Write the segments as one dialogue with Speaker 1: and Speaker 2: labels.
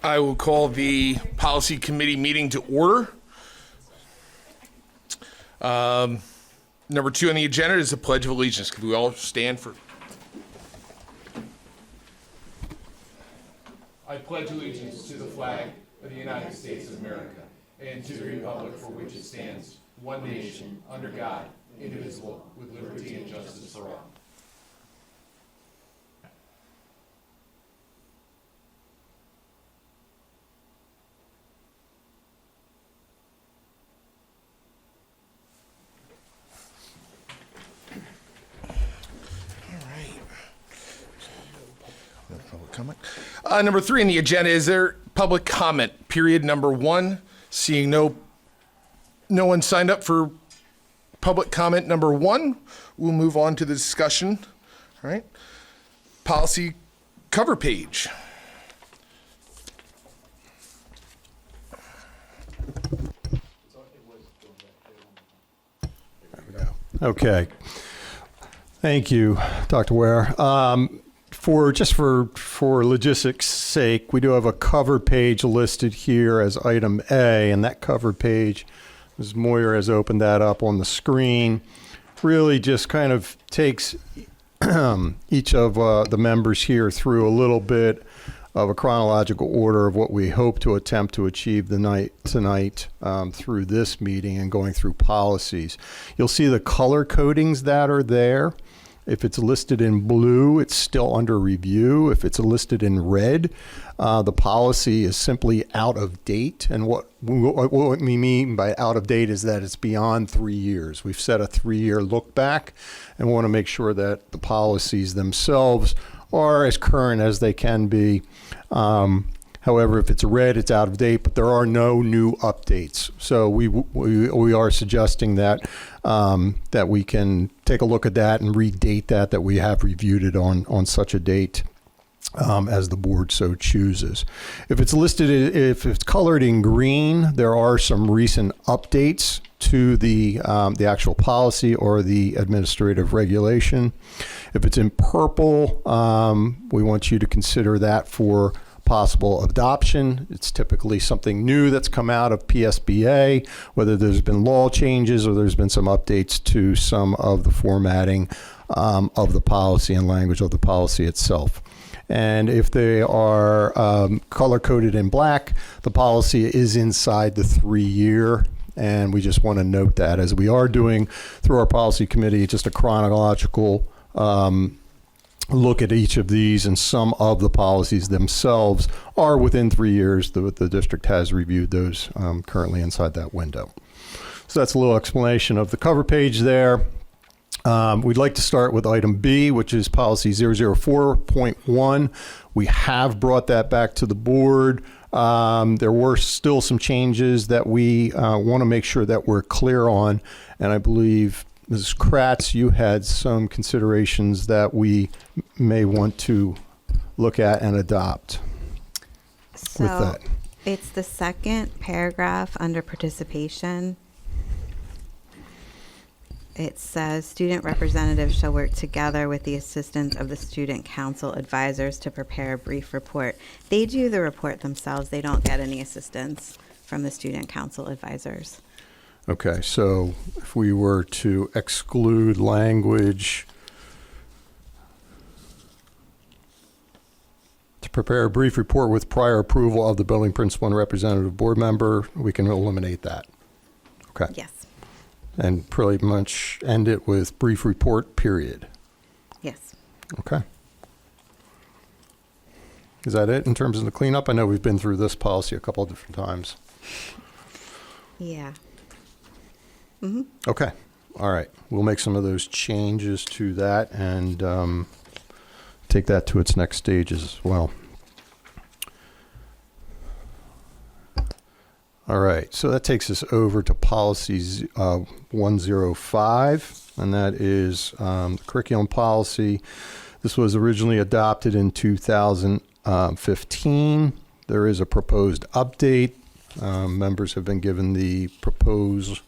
Speaker 1: I will call the policy committee meeting to order. Number 2 on the agenda is the Pledge of Allegiance. Could we all stand for? I pledge allegiance to the flag of the United States of America and to the republic for which it stands, one nation, under God, indivisible, with liberty and justice for all. Comment. Number 3 on the agenda is there public comment period number 1. Seeing no one signed up for public comment number 1, we'll move on to the discussion. All right. Policy cover page.
Speaker 2: There we go. Okay. Thank you, Dr. Ware. For logistics sake, we do have a cover page listed here as item A, and that cover page, Ms. Moyer has opened that up on the screen, really just kind of takes each of the members here through a little bit of a chronological order of what we hope to attempt to achieve tonight through this meeting and going through policies. You'll see the color codings that are there. If it's listed in blue, it's still under review. If it's listed in red, the policy is simply out of date. And what we mean by out of date is that it's beyond 3 years. We've set a 3-year look back and want to make sure that the policies themselves are as current as they can be. However, if it's red, it's out of date, but there are no new updates. So we are suggesting that that we can take a look at that and redate that we have reviewed it on such a date as the board so chooses. If it's colored in green, there are some recent updates to the actual policy or the administrative regulation. If it's in purple, we want you to consider that for possible adoption. It's typically something new that's come out of PSBA, whether there's been law changes or there's been some updates to some of the formatting of the policy and language of the policy itself. And if they are color-coded in black, the policy is inside the 3-year. And we just want to note that as we are doing through our policy committee, just a chronological look at each of these, and some of the policies themselves are within 3 years. The district has reviewed those currently inside that window. So that's a little explanation of the cover page there. We'd like to start with item B, which is policy 004.1. We have brought that back to the board. There were still some changes that we want to make sure that we're clear on, and I believe Mrs. Kratz, you had some considerations that we may want to look at and adopt with that.
Speaker 3: It's the second paragraph under participation. It says student representatives shall work together with the assistance of the student council advisors to prepare a brief report. They do the report themselves. They don't get any assistance from the student council advisors.
Speaker 2: Okay, so if we were to exclude language to prepare a brief report with prior approval of the building principal and representative board member, we can eliminate that. Okay.
Speaker 3: Yes.
Speaker 2: And pretty much end it with brief report, period.
Speaker 3: Yes.
Speaker 2: Okay. Is that it in terms of the cleanup? I know we've been through this policy a couple of different times.
Speaker 3: Yeah. Mm-hmm.
Speaker 2: Okay. All right. We'll make some of those changes to that and take that to its next stages as well. All right. So that takes us over to policy 105, and that is the curriculum policy. This was originally adopted in 2015. There is a proposed update. Members have been given the proposed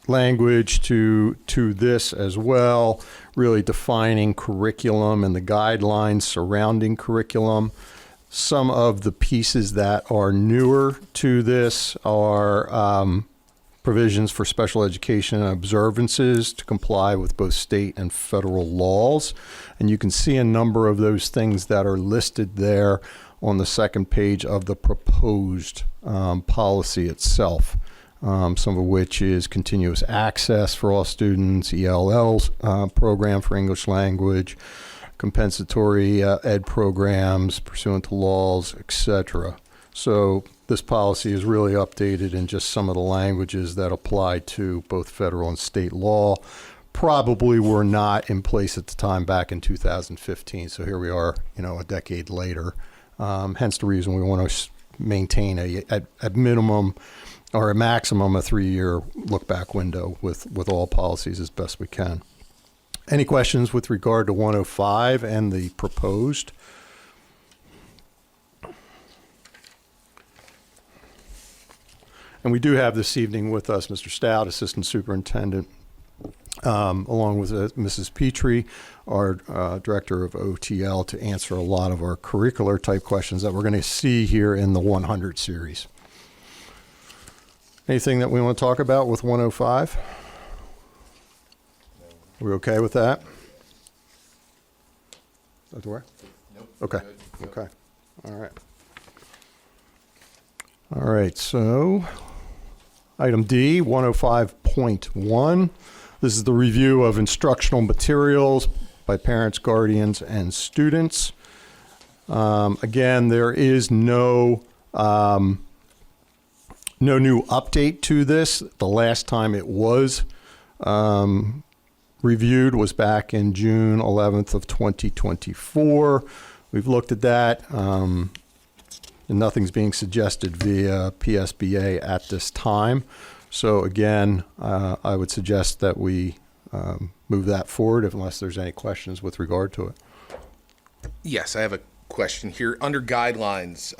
Speaker 2: language to this as well, really defining curriculum and the guidelines surrounding curriculum. Some of the pieces that are newer to this are provisions for special education and observances to comply with both state and federal laws. And you can see a number of those things that are listed there on the second page of the proposed policy itself. Some of which is continuous access for all students, ELL's program for English language, compensatory ed programs pursuant to laws, etc. So this policy is really updated in just some of the languages that apply to both federal and state law. Probably were not in place at the time back in 2015. So here we are, a decade later. Hence the reason we want to maintain at minimum or a maximum a 3-year look-back window with all policies as best we can. Any questions with regard to 105 and the proposed? And we do have this evening with us Mr. Stout, Assistant Superintendent, along with Mrs. Petrie, our Director of OTL, to answer a lot of our curricular type questions that we're going to see here in the 100 series. Anything that we want to talk about with 105? Are we okay with that? Dr. Ware?
Speaker 1: Nope.
Speaker 2: Okay.
Speaker 1: Good.
Speaker 2: Okay. All right. All right. So, item D, 105.1. This is the review of instructional materials by parents, guardians, and students. Again, there is no new update to this. The last time it was reviewed was back in June 11th of 2024. We've looked at that, and nothing's being suggested via PSBA at this time. So again, I would suggest that we move that forward unless there's any questions with regard to it.
Speaker 1: Yes, I have a question here. Under guidelines,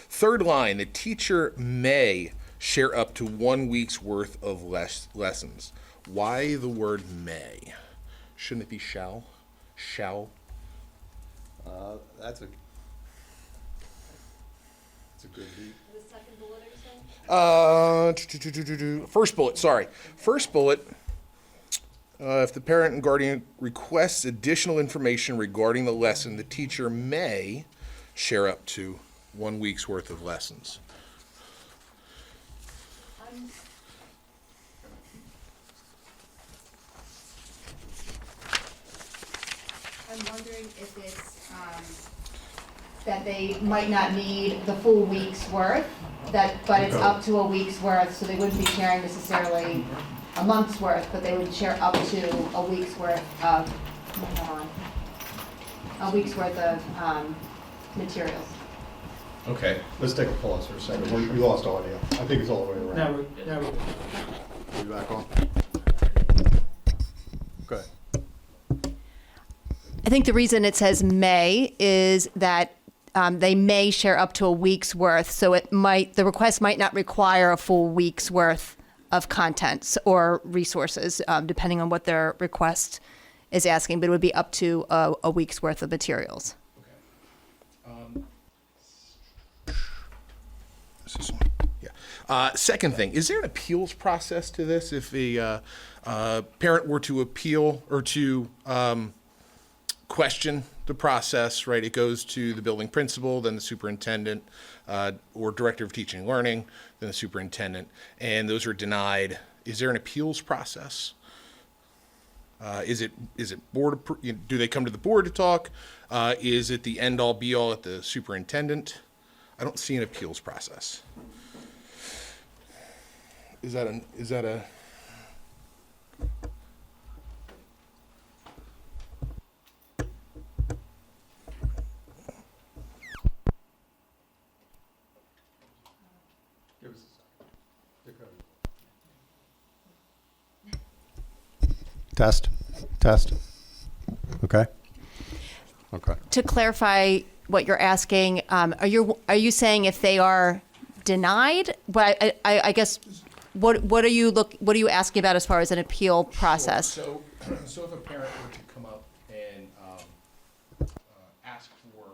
Speaker 1: third line, the teacher may share up to 1 week's worth of lessons. Why the word may? Shouldn't it be shall? Shall?
Speaker 2: That's a good beat.
Speaker 4: The second bullet, are you saying?
Speaker 1: First bullet, sorry. First bullet, if the parent and guardian requests additional information regarding the lesson, the teacher may share up to 1 week's worth of lessons.
Speaker 4: I'm wondering if it's, that they might not need the full week's worth, but it's up to a week's worth, so they wouldn't be sharing necessarily a month's worth, but they would share up to a week's worth of, materials.
Speaker 1: Okay.
Speaker 2: Let's take a pause for a second. We lost audio. I think it's all the way around.
Speaker 5: Now we're
Speaker 2: Are you back on? Go ahead.
Speaker 4: I think the reason it says may is that they may share up to a week's worth, so the request might not require a full week's worth of contents or resources, depending on what their request is asking, but it would be up to a week's worth of materials.
Speaker 1: Yeah. Second thing, is there an appeals process to this? If a parent were to appeal or to question the process, right? It goes to the building principal, then the superintendent, or director of teaching and learning, then the superintendent, and those are denied. Is there an appeals process? Is it board? Do they come to the board to talk? Is it the end all be all at the superintendent? I don't see an appeals process. Is that a?
Speaker 2: Test. Okay.
Speaker 4: To clarify what you're asking, are you saying if they are denied? But I guess what are you asking about as far as an appeal process?
Speaker 1: Sure. So if a parent were to come up and ask for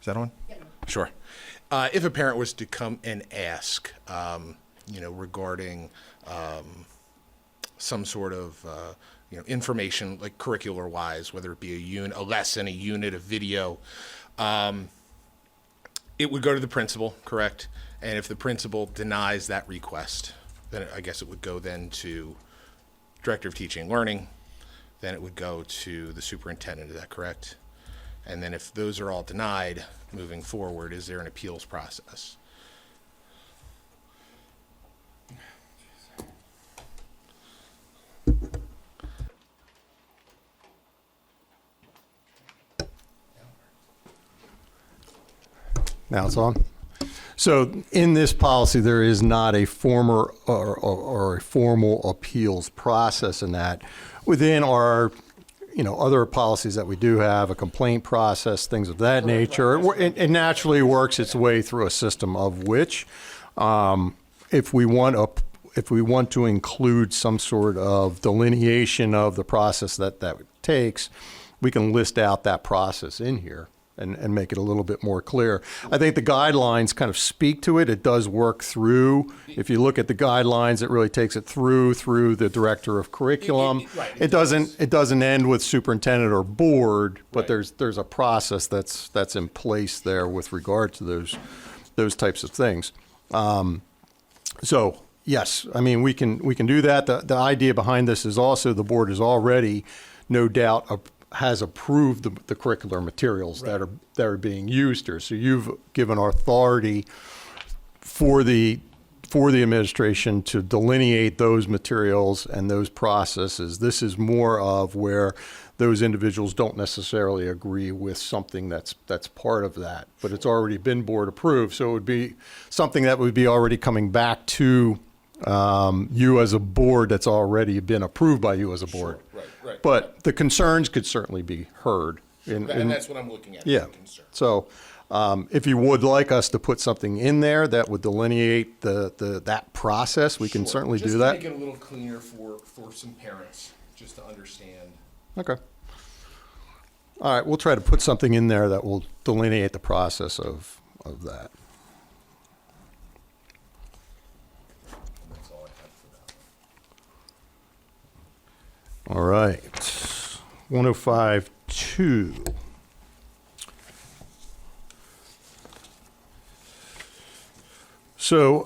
Speaker 1: Is that on? Sure. If a parent was to come and ask, regarding some sort of, information like curricular-wise, whether it be a lesson, a unit, a video, it would go to the principal, correct? And if the principal denies that request, then I guess it would go then to Director of Teaching and Learning. Then it would go to the superintendent. Is that correct? And then if those are all denied, moving forward, is there an appeals process?
Speaker 2: Now it's on. So in this policy, there is not a former or a formal appeals process in that. Within our, other policies that we do have, a complaint process, things of that nature, it naturally works its way through a system of which, if we want to include some sort of delineation of the process that takes, we can list out that process in here and make it a little bit more clear. I think the guidelines kind of speak to it. It does work through. If you look at the guidelines, it really takes it through the director of curriculum. It doesn't end with superintendent or board, but there's a process that's in place there with regard to those types of things. So yes, I mean we can do that. The idea behind this is also the board is already, no doubt, has approved the curricular materials that are being used here. So you've given authority for the administration to delineate those materials and those processes. This is more of where those individuals don't necessarily agree with something that's part of that, but it's already been board approved. So it would be something that would be already coming back to you as a board that's already been approved by you as a board.
Speaker 1: Sure. Right.
Speaker 2: But the concerns could certainly be heard.
Speaker 1: And that's what I'm looking at.
Speaker 2: Yeah. So if you would like us to put something in there that would delineate that process, we can certainly do that.
Speaker 1: Just to make it a little cleaner for some parents, just to understand.
Speaker 2: Okay. All right, we'll try to put something in there that will delineate the process of that.
Speaker 1: That's all I have for that one.
Speaker 2: All right, 105.2. So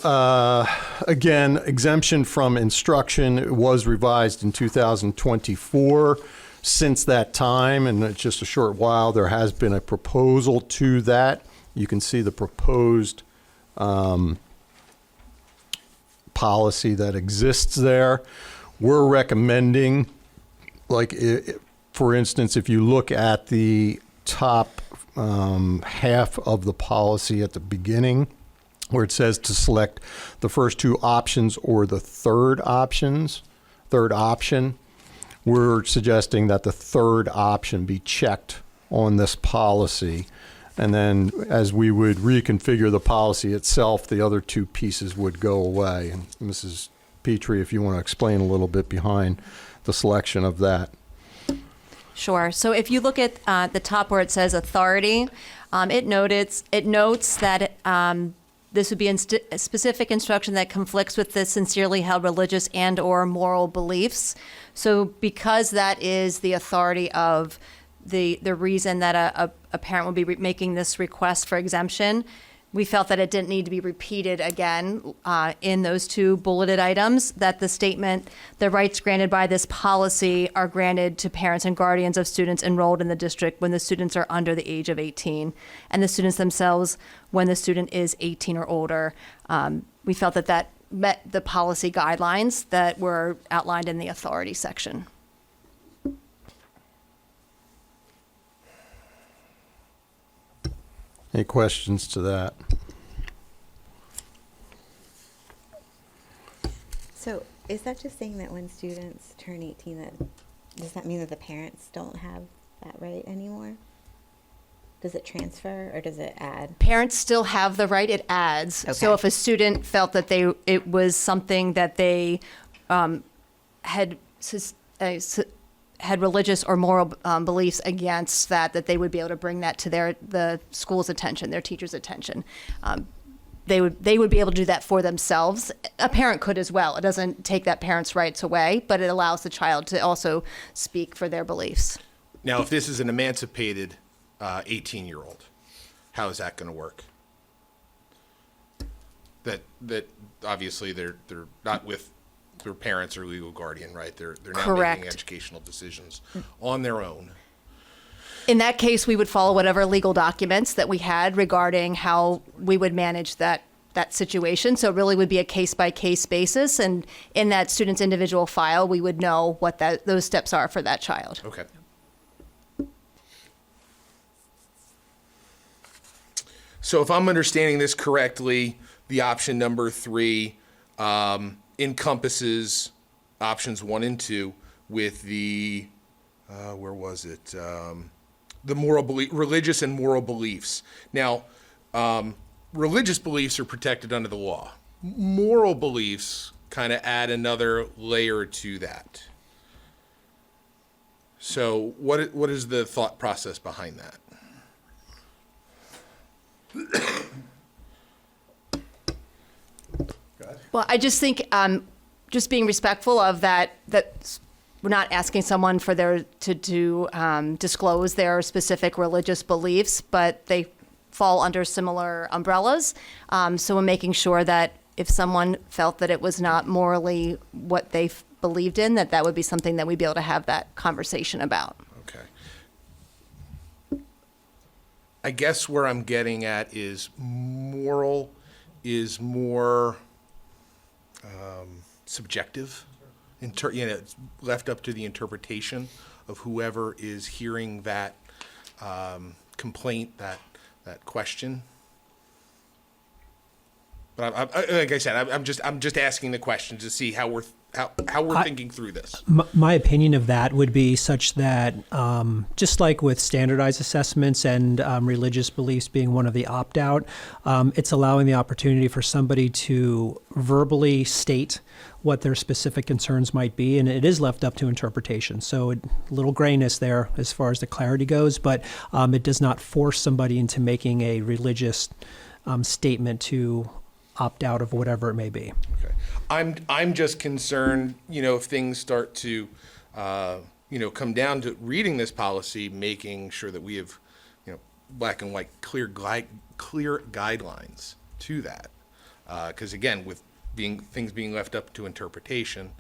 Speaker 2: again, exemption from instruction was revised in 2024. Since that time, and it's just a short while, there has been a proposal to that. You can see the proposed policy that exists there. We're recommending, for instance, if you look at the top half of the policy at the beginning, where it says to select the first two options or the third option, we're suggesting that the third option be checked on this policy. And then as we would reconfigure the policy itself, the other two pieces would go away. And Mrs. Petrie, if you want to explain a little bit behind the selection of that.
Speaker 4: Sure. So if you look at the top where it says authority, it notes that this would be a specific instruction that conflicts with the sincerely held religious and or moral beliefs. So because that is the authority of the reason that a parent would be making this request for exemption, we felt that it didn't need to be repeated again in those two bulleted items, that the statement, the rights granted by this policy are granted to parents and guardians of students enrolled in the district when the students are under the age of 18, and the students themselves when the student is 18 or older. We felt that met the policy guidelines that were outlined in the authority section.
Speaker 2: Any questions to that?
Speaker 3: So is that just saying that when students turn 18, does that mean that the parents don't have that right anymore? Does it transfer or does it add?
Speaker 4: Parents still have the right, it adds.
Speaker 3: Okay.
Speaker 4: So if a student felt that it was something that they had had religious or moral beliefs against that they would be able to bring that to the school's attention, their teacher's attention. They would be able to do that for themselves. A parent could as well. It doesn't take that parent's rights away, but it allows the child to also speak for their beliefs.
Speaker 1: Now, if this is an emancipated 18-year-old, how is that going to work? That obviously they're not with their parents or legal guardian, right? They're now
Speaker 4: Correct.
Speaker 1: making educational decisions on their own.
Speaker 4: In that case, we would follow whatever legal documents that we had regarding how we would manage that situation. So it really would be a case-by-case basis. And in that student's individual file, we would know what those steps are for that child.
Speaker 1: Okay. So if I'm understanding this correctly, the option number 3 encompasses options 1 and 2 with the, where was it? The religious and moral beliefs. Now, religious beliefs are protected under the law. Moral beliefs kind of add another layer to that. So what is the thought process behind that?
Speaker 4: Well, I just think just being respectful of that we're not asking someone for to disclose their specific religious beliefs, but they fall under similar umbrellas. So we're making sure that if someone felt that it was not morally what they believed in, that would be something that we'd be able to have that conversation about.
Speaker 1: Okay. I guess where I'm getting at is moral is more subjective. It's left up to the interpretation of whoever is hearing that complaint, that question. But like I said, I'm just asking the question to see how we're thinking through this.
Speaker 5: My opinion of that would be such that, just like with standardized assessments and religious beliefs being one of the opt-out, it's allowing the opportunity for somebody to verbally state what their specific concerns might be, and it is left up to interpretation. So a little grayness there as far as the clarity goes, but it does not force somebody into making a religious statement to opt out of whatever it may be.
Speaker 1: Okay. I'm just concerned, if things start to, come down to reading this policy, making sure that we have, black and white, clear guidelines to that. Because again, with things being left up to interpretation,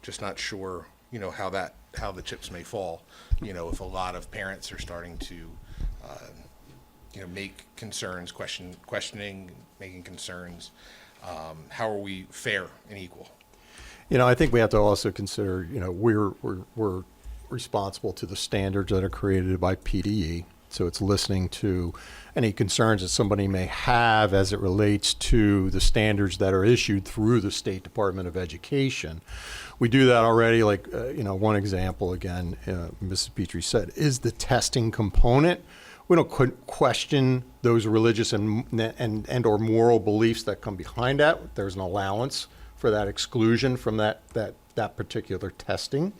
Speaker 1: just not sure, how the chips may fall. If a lot of parents are starting to, make concerns, questioning, making concerns. How are we fair and equal?
Speaker 2: I think we have to also consider, we're responsible to the standards that are created by PDE. So it's listening to any concerns that somebody may have as it relates to the standards that are issued through the State Department of Education. We do that already. Like, one example, again, Mrs. Petrie said, is the testing component. We don't question those religious and or moral beliefs that come behind that. There's an allowance for that exclusion from that particular testing.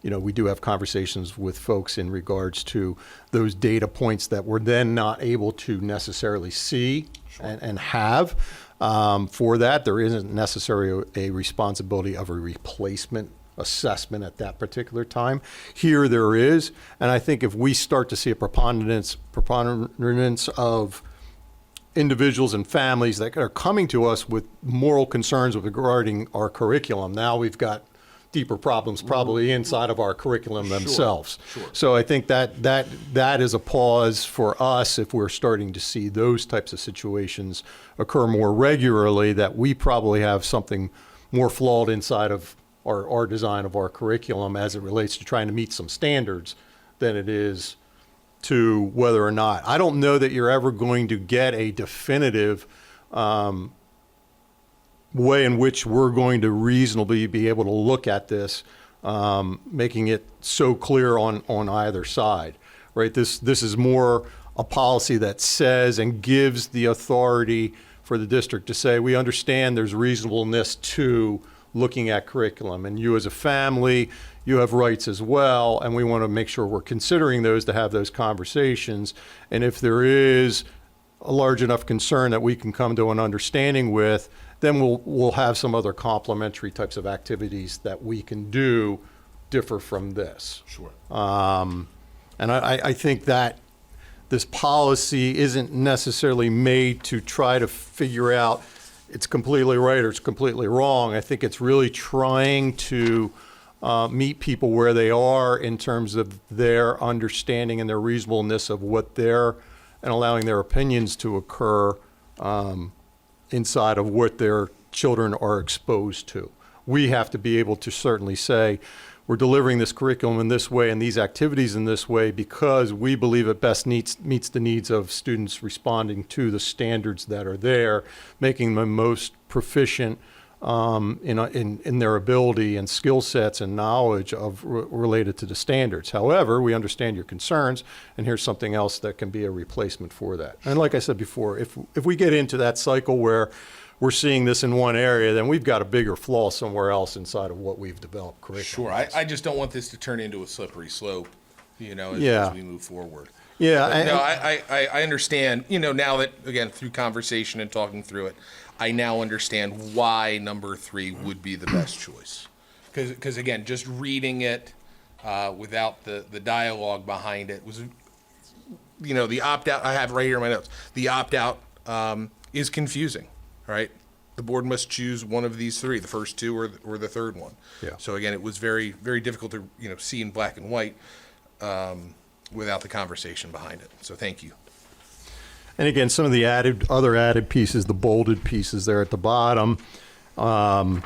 Speaker 2: We do have conversations with folks in regards to those data points that we're then not able to necessarily see and have. For that, there isn't necessarily a responsibility of a replacement assessment at that particular time. Here there is, and I think if we start to see a preponderance of individuals and families that are coming to us with moral concerns regarding our curriculum, now we've got deeper problems probably inside of our curriculum themselves.
Speaker 1: Sure.
Speaker 2: So I think that is a pause for us if we're starting to see those types of situations occur more regularly, that we probably have something more flawed inside of our design of our curriculum as it relates to trying to meet some standards than it is to whether or not. I don't know that you're ever going to get a definitive way in which we're going to reasonably be able to look at this, making it so clear on either side, right? This is more a policy that says and gives the authority for the district to say, we understand there's reasonableness to looking at curriculum. And you as a family, you have rights as well, and we want to make sure we're considering those to have those conversations. And if there is a large enough concern that we can come to an understanding with, then we'll have some other complementary types of activities that we can do differ from this.
Speaker 1: Sure.
Speaker 2: And I think that this policy isn't necessarily made to try to figure out it's completely right or it's completely wrong. I think it's really trying to meet people where they are in terms of their understanding and their reasonableness of what they're, and allowing their opinions to occur inside of what their children are exposed to. We have to be able to certainly say, we're delivering this curriculum in this way and these activities in this way because we believe it best meets the needs of students responding to the standards that are there, making them most proficient in their ability and skill sets and knowledge of related to the standards. However, we understand your concerns, and here's something else that can be a replacement for that. And like I said before, if we get into that cycle where we're seeing this in one area, then we've got a bigger flaw somewhere else inside of what we've developed curriculum.
Speaker 1: Sure. I just don't want this to turn into a slippery slope,
Speaker 2: Yeah.
Speaker 1: as we move forward.
Speaker 2: Yeah.
Speaker 1: But no, I understand, now that, again, through conversation and talking through it, I now understand why number 3 would be the best choice. Because again, just reading it without the dialogue behind it was, the opt-out, I have right here in my notes, the opt-out is confusing, right? The board must choose one of these 3, the first 2 or the third one.
Speaker 2: Yeah.
Speaker 1: So again, it was very, very difficult to, see in black and white without the conversation behind it. So thank you.
Speaker 2: And again, some of the other added pieces, the bolded pieces there at the bottom, and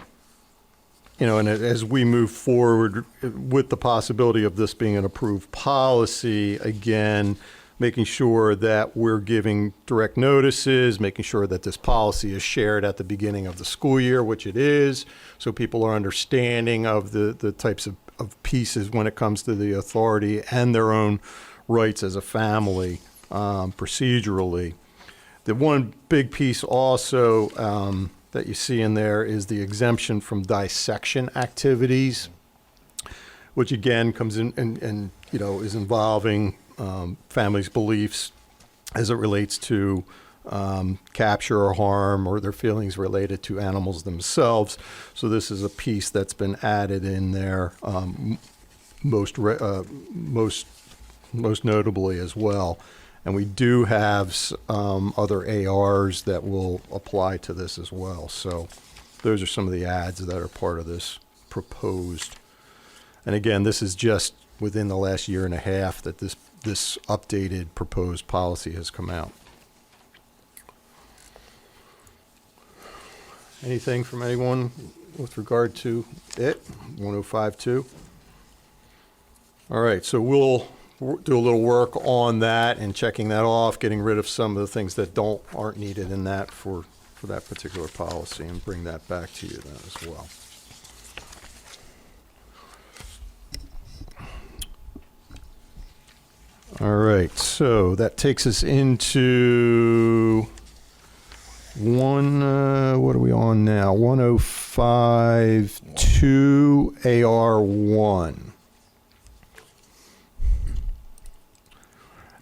Speaker 2: as we move forward with the possibility of this being an approved policy, again, making sure that we're giving direct notices, making sure that this policy is shared at the beginning of the school year, which it is, so people are understanding of the types of pieces when it comes to the authority and their own rights as a family. Procedurally. The one big piece also that you see in there is the exemption from dissection activities, which again comes in and is involving families' beliefs as it relates to capture or harm or their feelings related to animals themselves. So this is a piece that's been added in there most notably as well. And we do have other ARs that will apply to this as well. So those are some of the adds that are part of this proposed. And again, this is just within the last year and a half that this updated proposed policy has come out. Anything from anyone with regard to it, 1052? All right, so we'll do a little work on that and checking that off, getting rid of some of the things that aren't needed in that for that particular policy, and bring that back to you then as well. All right, so that takes us into what are we on now? 1052 AR1.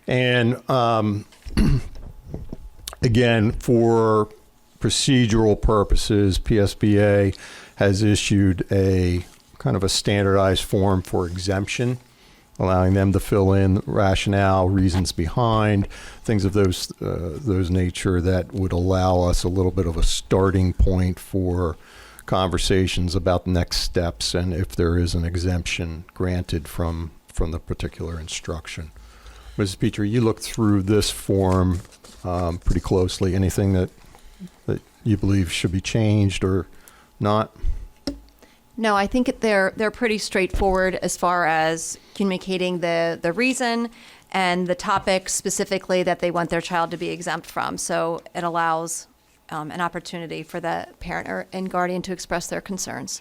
Speaker 2: And again, for procedural purposes, PSBA has issued a kind of a standardized form for exemption, allowing them to fill in rationale, reasons behind, things of those nature that would allow us a little bit of a starting point for conversations about next steps and if there is an exemption granted from the particular instruction. Mrs. Petrie, you looked through this form pretty closely. Anything that you believe should be changed or not?
Speaker 4: No, I think they're pretty straightforward as far as communicating the reason and the topic specifically that they want their child to be exempt from. So it allows an opportunity for the parent and guardian to express their concerns.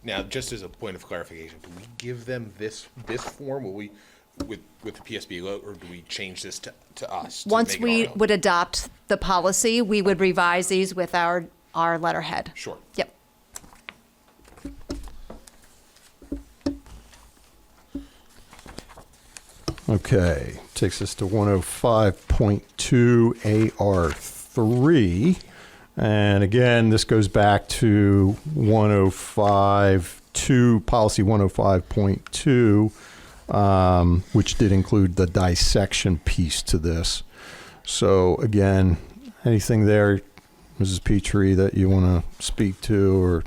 Speaker 1: Now, just as a point of clarification, do we give them this form? Will we, with the PSB logo, or do we change this to us? To
Speaker 4: Once
Speaker 1: make it
Speaker 4: we
Speaker 1: our own?
Speaker 4: would adopt the policy, we would revise these with our letterhead.
Speaker 1: Sure.
Speaker 4: Yep.
Speaker 2: Okay, takes us to 105.2 AR3. And again, this goes back to 105.2, policy 105.2, which did include the dissection piece to this. So again, anything there, Mrs. Petrie, that you want to speak to, or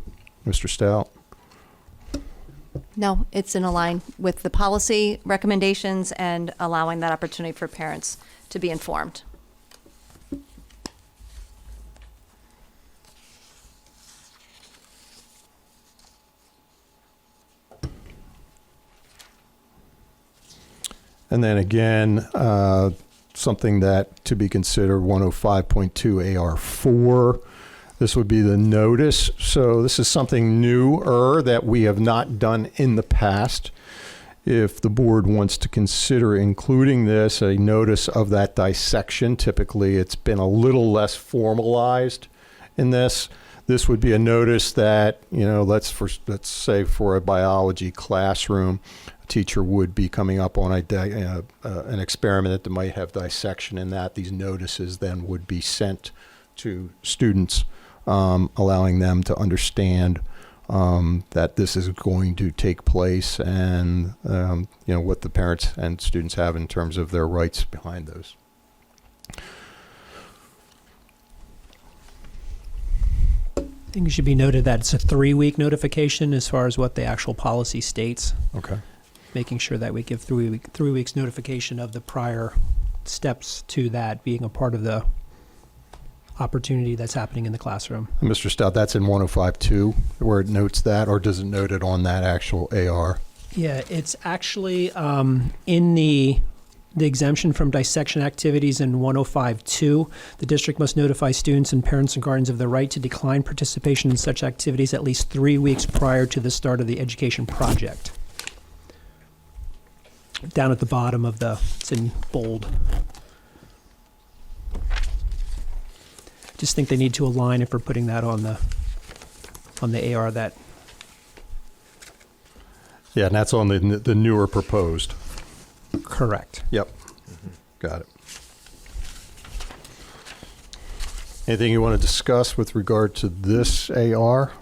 Speaker 2: Mr. Stout?
Speaker 4: No, it's in line with the policy recommendations and allowing that opportunity for parents to be informed.
Speaker 2: And then again, something that to be considered 105.2 AR4. This would be the notice. So this is something newer that we have not done in the past. If the board wants to consider including this, a notice of that dissection, typically it's been a little less formalized in this. This would be a notice that, you know, let's say for a biology classroom, a teacher would be coming up on an experiment that might have dissection in that. These notices then would be sent to students, allowing them to understand that this is going to take place, and you know, what the parents and students have in terms of their rights behind those.
Speaker 5: I think it should be noted that it's a 3-week notification as far as what the actual policy states,
Speaker 2: Okay.
Speaker 5: making sure that we give 3 weeks notification of the prior steps to that being a part of the opportunity that's happening in the classroom.
Speaker 2: Mr. Stout, that's in 105.2 where it notes that, or does it note it on that actual AR?
Speaker 5: Yeah, it's actually in the exemption from dissection activities in 105.2. The district must notify students and parents and guardians of the right to decline participation in such activities at least 3 weeks prior to the start of the education project. Down at the bottom of it's in bold. Just think they need to align if we're putting that on the AR that.
Speaker 2: Yeah, and that's on the newer proposed.
Speaker 5: Correct.
Speaker 2: Yep. Got it. Anything you want to discuss with regard to this AR?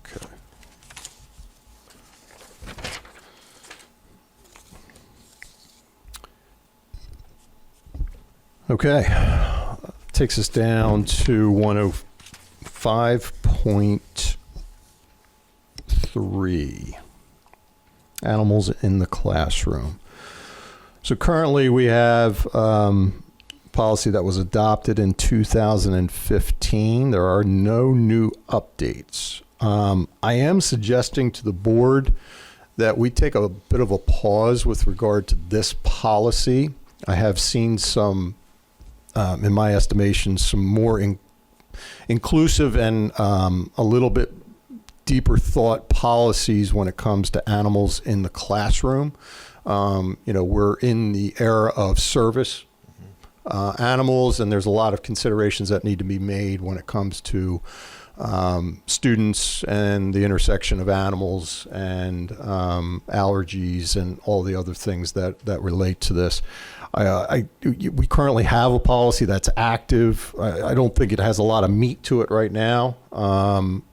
Speaker 2: Okay. Okay. Takes us down to 105.3. Animals in the classroom. So currently we have policy that was adopted in 2015. There are no new updates. I am suggesting to the board that we take a bit of a pause with regard to this policy. I have seen some, in my estimation, some more inclusive and a little bit deeper thought policies when it comes to animals in the classroom. You know, we're in the era of service animals, and there's a lot of considerations that need to be made when it comes to students and the intersection of animals and allergies and all the other things that relate to this. We currently have a policy that's active. I don't think it has a lot of meat to it right now.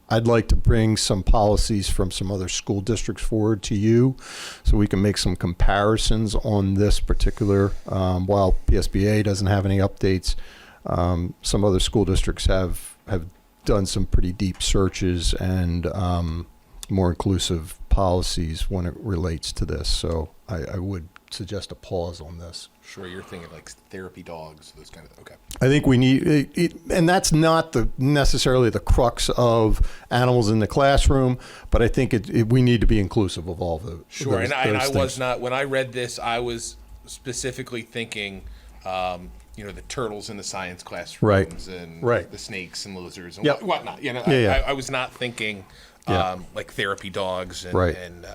Speaker 2: I'd like to bring some policies from some other school districts forward to you so we can make some comparisons on this particular, while PSBA doesn't have any updates, some other school districts have done some pretty deep searches and more inclusive policies when it relates to this. So I would suggest a pause on this.
Speaker 1: Sure, you're thinking like therapy dogs, those kind of. Okay.
Speaker 2: I think we need it, and that's not necessarily the crux of animals in the classroom, but I think we need to be inclusive of all those.
Speaker 1: Sure,
Speaker 2: those,
Speaker 1: and I
Speaker 2: things.
Speaker 1: was not, when I read this, I was specifically thinking, you know, the turtles in the science classrooms, and the snakes and lizards and whatnot. You know, I was not thinking like therapy dogs and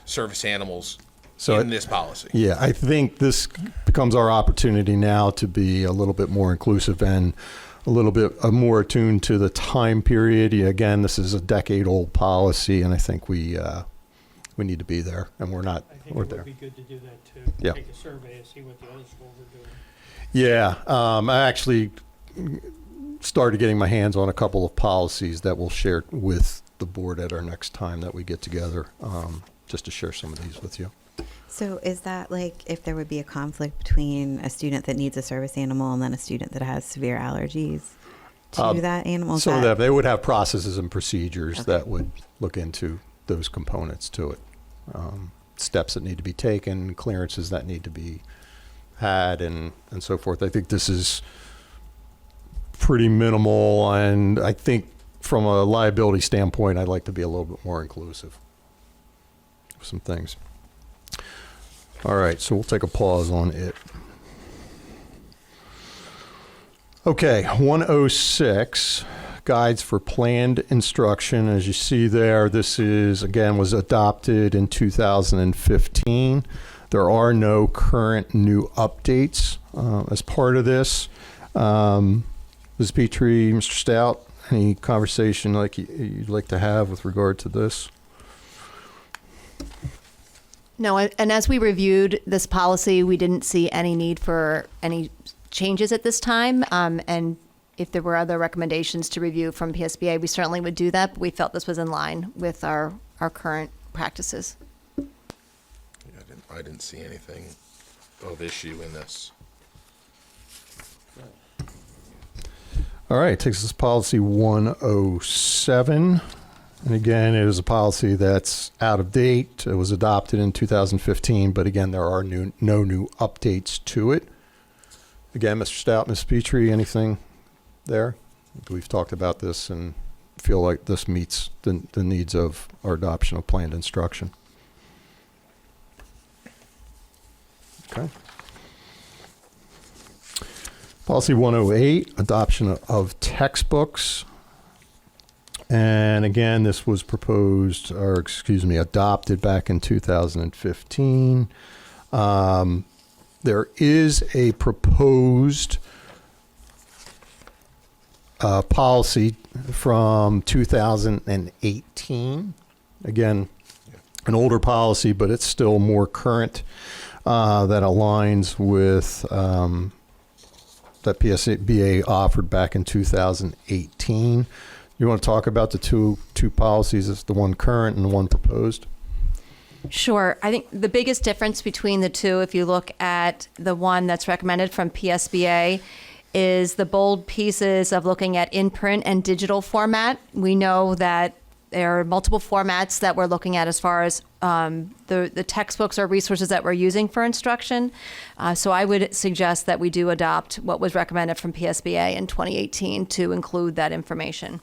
Speaker 1: service animals. So in this policy.
Speaker 2: Yeah, I think this becomes our opportunity now to be a little bit more inclusive and a little bit more attuned to the time period. Yeah, again, this is a decade-old policy, and I think we need to be there, and we're not.
Speaker 6: I think
Speaker 2: We're
Speaker 6: it
Speaker 2: there.
Speaker 6: would be good to do that too.
Speaker 2: Yeah.
Speaker 6: Take a survey and see what the other schools are doing.
Speaker 2: Yeah, I actually started getting my hands on a couple of policies that we'll share with the board at our next time that we get together, just to share some of these with you.
Speaker 3: So is that like if there would be a conflict between a student that needs a service animal and then a student that has severe allergies to that animal? Is
Speaker 2: So
Speaker 3: that-
Speaker 2: that they would have processes and procedures
Speaker 3: Okay.
Speaker 2: that would look into those components to it. Steps that need to be taken, clearances that need to be had, and so forth. I think this is pretty minimal, and I think from a liability standpoint, I'd like to be a little bit more inclusive of some things. All right, so we'll take a pause on it. Okay, 106, guides for planned instruction. As you see there, this is, again, was adopted in 2015. There are no current new updates as part of this. Ms. Petrie, Mr. Stout, any conversation like you'd like to have with regard to this?
Speaker 4: No, and as we reviewed this policy, we didn't see any need for any changes at this time. And if there were other recommendations to review from PSBA, we certainly would do that. But we felt this was in line with our current practices.
Speaker 1: Yeah, I didn't see anything of issue in this.
Speaker 2: All right, takes us to policy 107. And again, it is a policy that's out of date. It was adopted in 2015, but again, there are no new updates to it. Again, Mr. Stout, Ms. Petrie, anything there? We've talked about this and feel like this meets the needs of our adoption of planned instruction. Okay. Policy 108, adoption of textbooks. And again, this was adopted back in 2015. There is a proposed policy from 2018. Again, an older policy, but it's still more current, that aligns with that PSBA offered back in 2018. You want to talk about the two policies, it's the one current and the one proposed?
Speaker 4: Sure. I think the biggest difference between the two, if you look at the one that's recommended from PSBA, is the bold pieces of looking at in-print and digital format. We know that there are multiple formats that we're looking at as far as the textbooks or resources that we're using for instruction. So I would suggest that we do adopt what was recommended from PSBA in 2018 to include that information.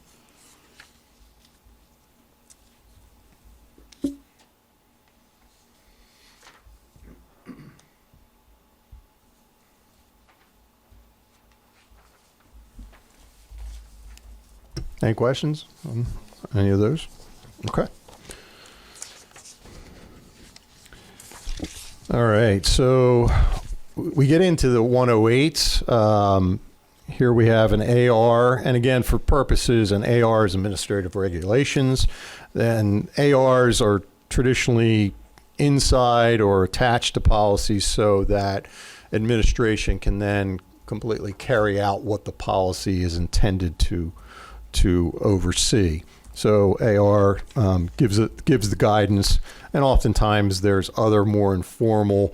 Speaker 2: Any questions on any of those? Okay. All right, so we get into the 108s. Here we have an AR, and again, for purposes, an AR is administrative regulations. Then ARs are traditionally inside or attached to policies so that administration can then completely carry out what the policy is intended to oversee. So AR gives the guidance, and oftentimes there's other more informal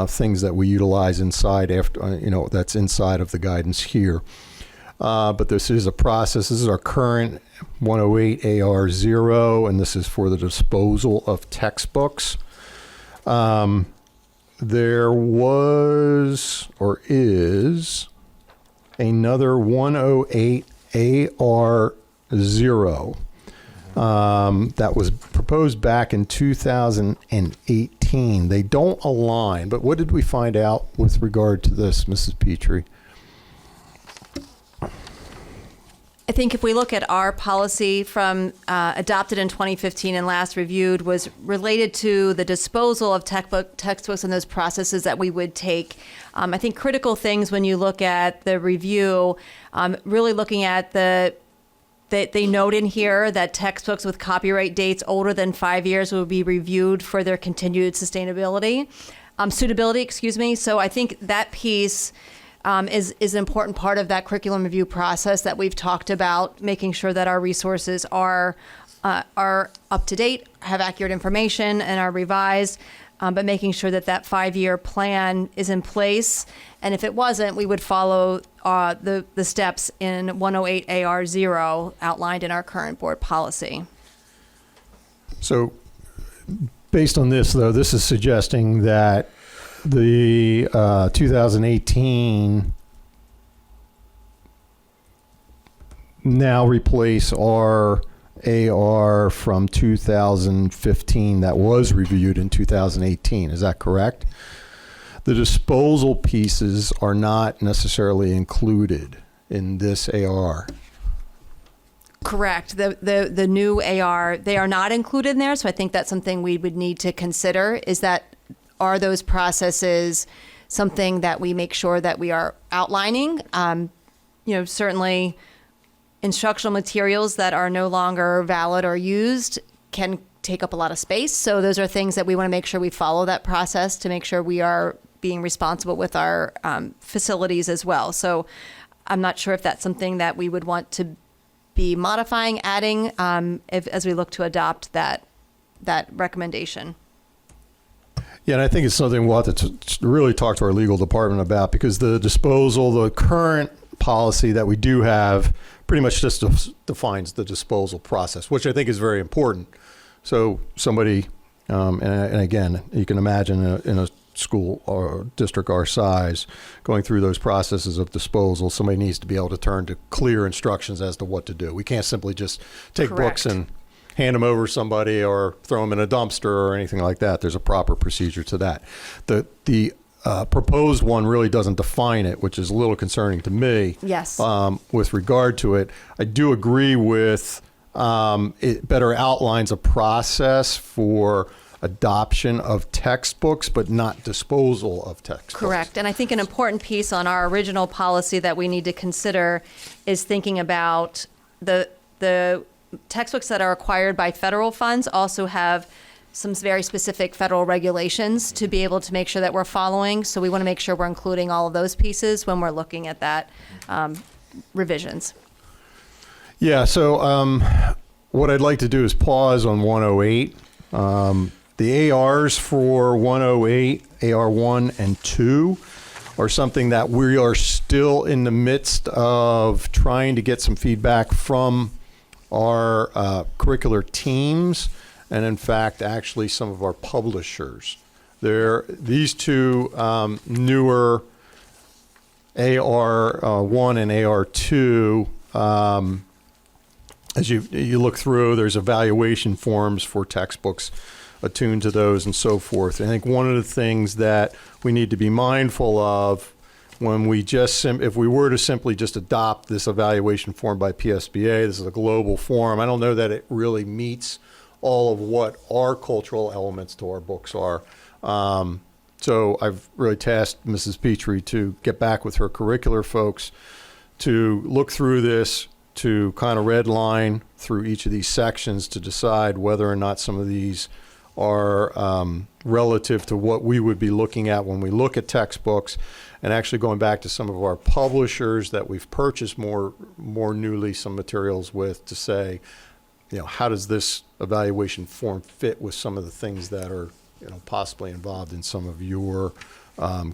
Speaker 2: things that we utilize inside that's inside of the guidance here. But this is a process. This is our current 108 AR0, and this is for the disposal of textbooks. There was or is another 108 AR0 that was proposed back in 2018. They don't align, but what did we find out with regard to this, Mrs. Petrie?
Speaker 4: I think if we look at our policy from adopted in 2015 and last reviewed was related to the disposal of textbooks and those processes that we would take. I think critical things when you look at the review, really looking at they note in here that textbooks with copyright dates older than 5 years will be reviewed for their continued sustainability, suitability, excuse me. So I think that piece is an important part of that curriculum review process that we've talked about, making sure that our resources are up to date, have accurate information, and are revised, but making sure that that 5-year plan is in place. And if it wasn't, we would follow the steps in 108 AR 0 outlined in our current board policy.
Speaker 2: So based on this, though, this is suggesting that the 2018 now replace our AR from 2015 that was reviewed in 2018. Is that correct? The disposal pieces are not necessarily included in this AR.
Speaker 4: Correct. The new AR, they are not included in there. So I think that's something we would need to consider, is that are those processes something that we make sure that we are outlining? Certainly instructional materials that are no longer valid or used can take up a lot of space. So those are things that we want to make sure we follow that process to make sure we are being responsible with our facilities as well. So I'm not sure if that's something that we would want to be modifying, adding, as we look to adopt that recommendation.
Speaker 2: Yeah, and I think it's something we'll have to really talk to our legal department about, because the disposal, the current policy that we do have pretty much just defines the disposal process, which I think is very important. So somebody, and again, you can imagine in a school or district our size, going through those processes of disposal, somebody needs to be able to turn to clear instructions as to what to do. We can't simply just take
Speaker 4: Correct.
Speaker 2: books and hand them over to somebody or throw them in a dumpster or anything like that. There's a proper procedure to that. The proposed one really doesn't define it, which is a little concerning to me.
Speaker 4: Yes.
Speaker 2: With regard to it, I do agree with it better outlines a process for adoption of textbooks, but not disposal of textbooks.
Speaker 4: Correct. And I think an important piece on our original policy that we need to consider is thinking about the textbooks that are acquired by federal funds also have some very specific federal regulations to be able to make sure that we're following. So we want to make sure we're including all of those pieces when we're looking at that revisions.
Speaker 2: Yeah, so what I'd like to do is pause on 108. The ARs for 108, AR1 and 2, are something that we are still in the midst of trying to get some feedback from our curricular teams, and in fact, actually some of our publishers. These two newer AR1 and AR2, as you look through, there's evaluation forms for textbooks attuned to those and so forth. I think one of the things that we need to be mindful of when we if we were to simply just adopt this evaluation form by PSBA, this is a global form, I don't know that it really meets all of what our cultural elements to our books are. So I've really tasked Mrs. Petrie to get back with her curricular folks to look through this, to kind of red line through each of these sections to decide whether or not some of these are relative to what we would be looking at when we look at textbooks, and actually going back to some of our publishers that we've purchased more newly some materials with, to say, how does this evaluation form fit with some of the things that are possibly involved in some of your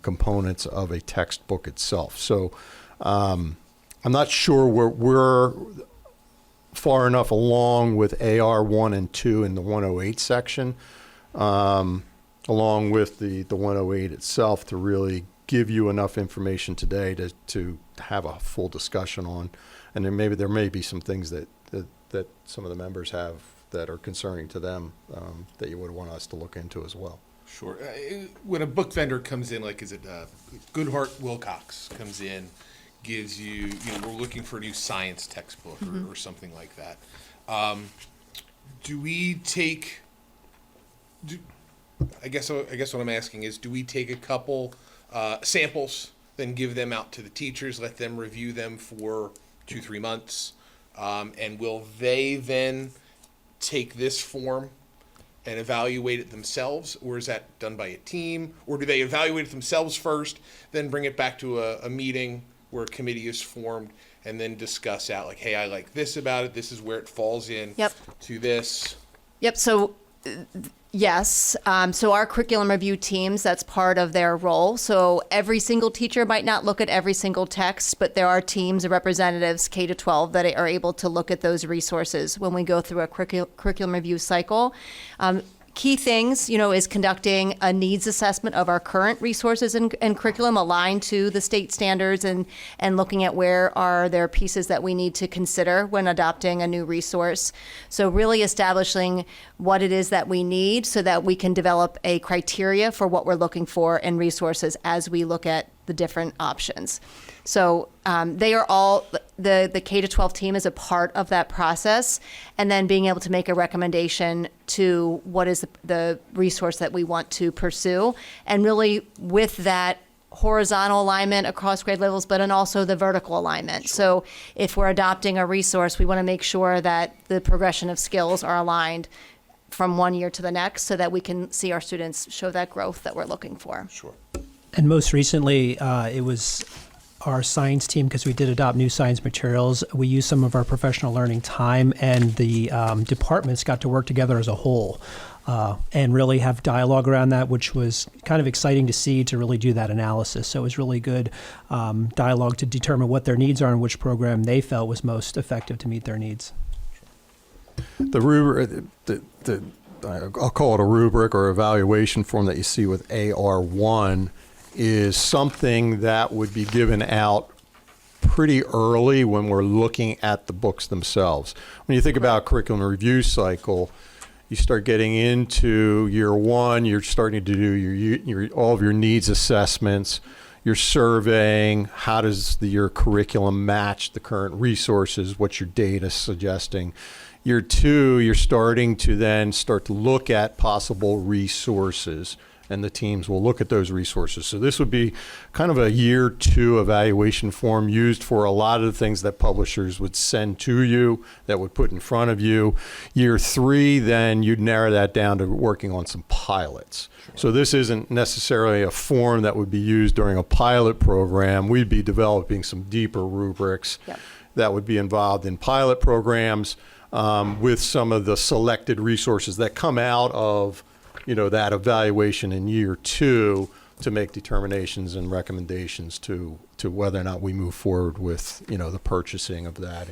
Speaker 2: components of a textbook itself. So I'm not sure we're far enough along with AR1 and 2 in the 108 section, along with the 108 itself, to really give you enough information today to have a full discussion on. And then there may be some things that some of the members have that are concerning to them that you would want us to look into as well.
Speaker 1: Sure. When a book vendor comes in, like, is it Goodhart Wilcox comes in, gives you, we're looking for a new science textbook or something like that. Do we take, I guess what I'm asking is, do we take a couple samples, then give them out to the teachers, let them review them for 2-3 months, and will they then take this form and evaluate it themselves, or is that done by a team, or do they evaluate it themselves first, then bring it back to a meeting where a committee is formed, and then discuss out like, hey, I like this about it, this is where it falls in to this?
Speaker 4: Yep. So, yes. So our curriculum review teams, that's part of their role. So every single teacher might not look at every single text, but there are teams of representatives, K to 12, that are able to look at those resources when we go through a curriculum review cycle. Key things, is conducting a needs assessment of our current resources and curriculum aligned to the state standards, and looking at where are there pieces that we need to consider when adopting a new resource. So really establishing what it is that we need so that we can develop a criteria for what we're looking for in resources as we look at the different options. So they are all, the K to 12 team is a part of that process, and then being able to make a recommendation to what is the resource that we want to pursue, and really with that horizontal alignment across grade levels, but and also the vertical alignment. So if we're adopting a resource, we want to make sure that the progression of skills are aligned from one year to the next so that we can see our students show that growth that we're looking for.
Speaker 1: Sure.
Speaker 5: And most recently, it was our science team, because we did adopt new science materials. We used some of our professional learning time, and the departments got to work together as a whole and really have dialogue around that, which was kind of exciting to see, to really do that analysis. So it was really good dialogue to determine what their needs are and which program they felt was most effective to meet their needs.
Speaker 2: The rubric, I'll call it a rubric or evaluation form that you see with AR1 is something that would be given out pretty early when we're looking at the books themselves. When you think about curriculum review cycle, you start getting into year one, you're starting to do your all of your needs assessments, you're surveying, how does your curriculum match the current resources, what's your data suggesting. Year two, you're starting to look at possible resources, and the teams will look at those resources. So this would be kind of a year two evaluation form used for a lot of the things that publishers would send to you, that would put in front of you. Year three, then you'd narrow that down to working on some pilots. Sure. So this isn't necessarily a form that would be used during a pilot program. We'd be developing some deeper rubrics that would be involved in pilot programs with some of the selected resources that come out of that evaluation in year two to make determinations and recommendations to whether or not we move forward with, the purchasing of that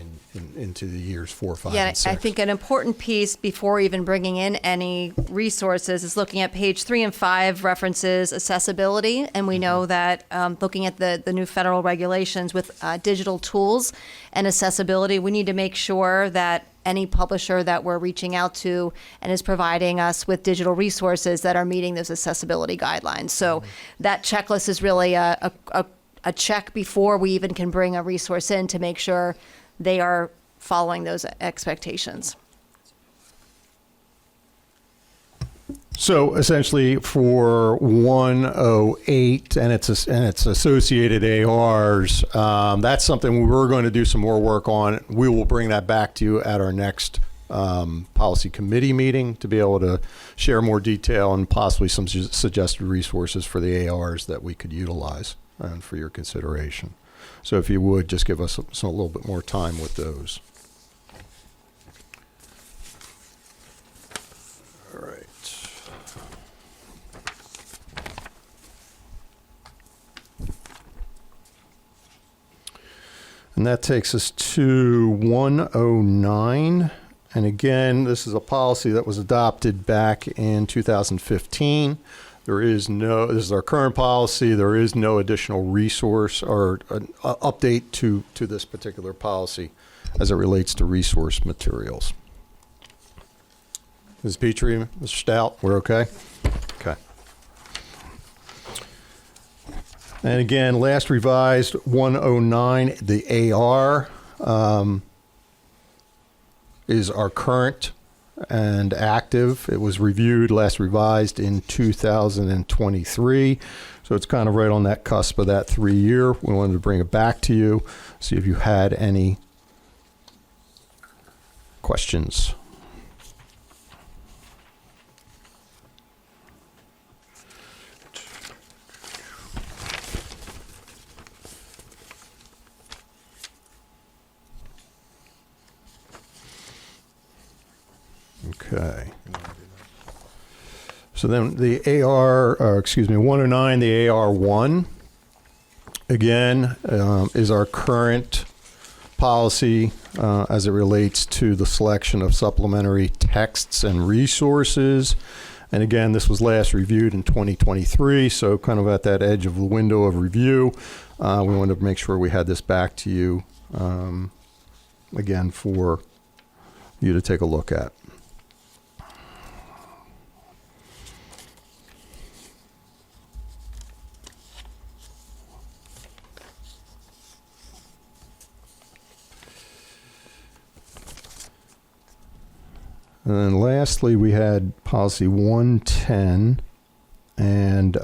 Speaker 2: into the years 4, 5, and 6.
Speaker 4: I think an important piece before even bringing in any resources is looking at page 3 and 5 references accessibility. And we know that looking at the new federal regulations with digital tools and accessibility, we need to make sure that any publisher that we're reaching out to and is providing us with digital resources that are meeting those accessibility guidelines. So that checklist is really a check before we even can bring a resource in to make sure they are following those expectations.
Speaker 2: So essentially for 108 and its associated ARs, that's something we're going to do some more work on. We will bring that back to you at our next policy committee meeting to be able to share more detail and possibly some suggested resources for the ARs that we could utilize and for your consideration. So if you would, just give us a little bit more time with those. All right. And that takes us to 109. And again, this is a policy that was adopted back in 2015. This is our current policy. There is no additional resource or update to this particular policy as it relates to resource materials. Ms. Petrie, Mr. Stout, we're okay? Okay. And again, last revised 109, the AR is our current and active. It was reviewed, last revised in 2023. So it's kind of right on that cusp of that 3-year. We wanted to bring it back to you, see if you had any questions. Okay. So then the 109, the AR1, again, is our current policy as it relates to the selection of supplementary texts and resources. And again, this was last reviewed in 2023, so kind of at that edge of the window of review. We wanted to make sure we had this back to you, again, for you to take a look at. And then lastly, we had policy 110. And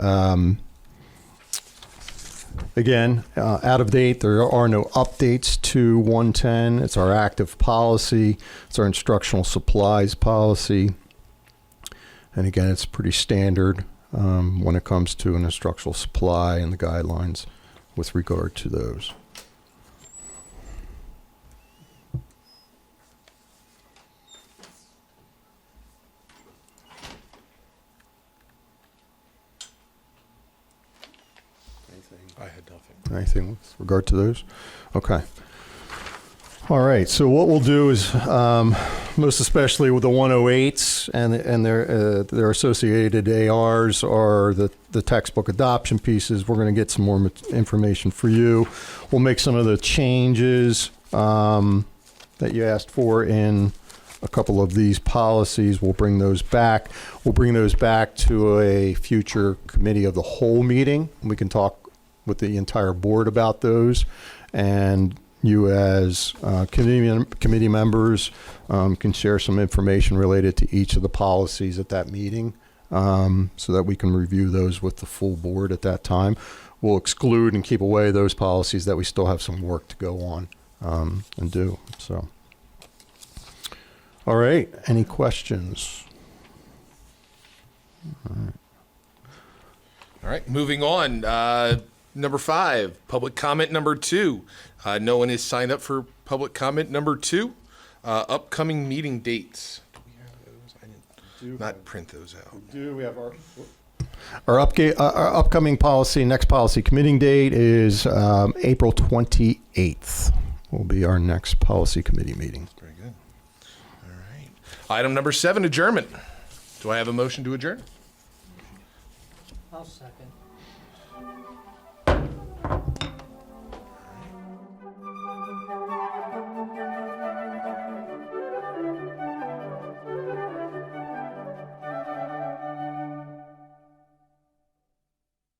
Speaker 2: again, out of date, there are no updates to 110. It's our active policy. It's our instructional supplies policy. And again, it's pretty standard when it comes to an instructional supply and the guidelines with regard to those.
Speaker 1: I had nothing.
Speaker 2: Anything with regard to those? Okay. All right. So what we'll do is, most especially with the 108s and their associated ARs or the textbook adoption pieces, we're going to get some more information for you. We'll make some of the changes that you asked for in a couple of these policies. We'll bring those back. We'll bring those back to a future committee of the whole meeting. We can talk with the entire board about those, and you as committee members can share some information related to each of the policies at that meeting, so that we can review those with the full board at that time. We'll exclude and keep away those policies that we still have some work to go on and do. So, all right, any questions?
Speaker 1: All right, moving on. Number 5, public comment number 2. No one is signed up for public comment number 2. Upcoming meeting dates. Do we have those? I didn't not print those out.
Speaker 2: We have our upcoming policy, next policy committing date is April 28th will be our next policy committee meeting.
Speaker 1: Very good. All right. Item number 7, adjournment. Do I have a motion to adjourn?
Speaker 6: I'll second.